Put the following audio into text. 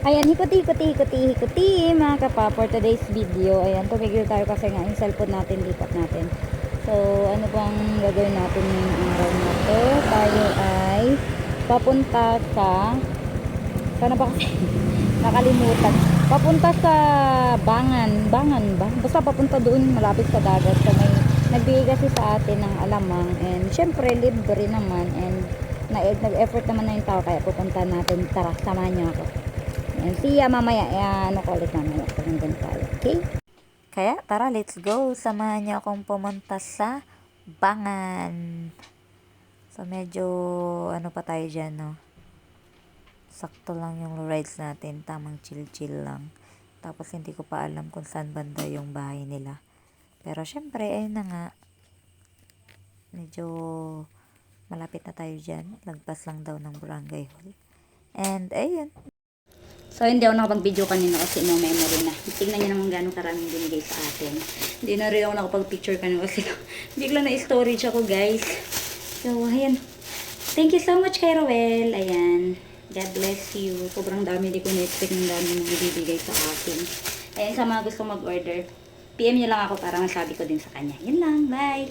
Ayan, hikuti mga kapa for today's video. Ayan, tumigil tayo kasi nga yung cellphone natin, lipat natin. So, ano bang gagawin natin ngayong araw na to? Tayo ay papunta sa, sana ba kasi nakalimutan. Papunta sa Bangan ba? Basta papunta doon, malapit sa dagat. So, may nagbigay kasi sa atin ng alamang. And syempre, libre naman. And nag-effort naman na yung tao. Kaya pupunta natin. Tara, samahan niyo ako. And see ya mamaya. Ano ko ulit mamaya. Pag nandun tayo. Okay? Kaya tara, let's go. Samahan niyo akong pumunta sa Bangan. So medyo ano pa tayo dyan, no? Sakto lang yung rides natin. Tamang chill-chill lang. Tapos hindi ko pa alam kung saan banda yung bahay nila. Pero syempre, ayun na nga. Medyo malapit na tayo dyan. Lagpas lang daw ng barangay hall. And ayun. So, hindi ako nakapag-video kanina kasi no memory na. Tingnan niyo naman gano'ng karaming binigay sa atin. Hindi na rin ako nakapag-picture kanina kasi bigla na storage ako, guys. So, ayan. Thank you so much kay Roel. Ayan. God bless you. Sobrang dami. Hindi ko na-expect ng dami mong ibibigay sa akin. Ayan, sa mga gusto mag-order, PM niyo lang ako para masabi ko din sa kanya. Yun lang. Bye!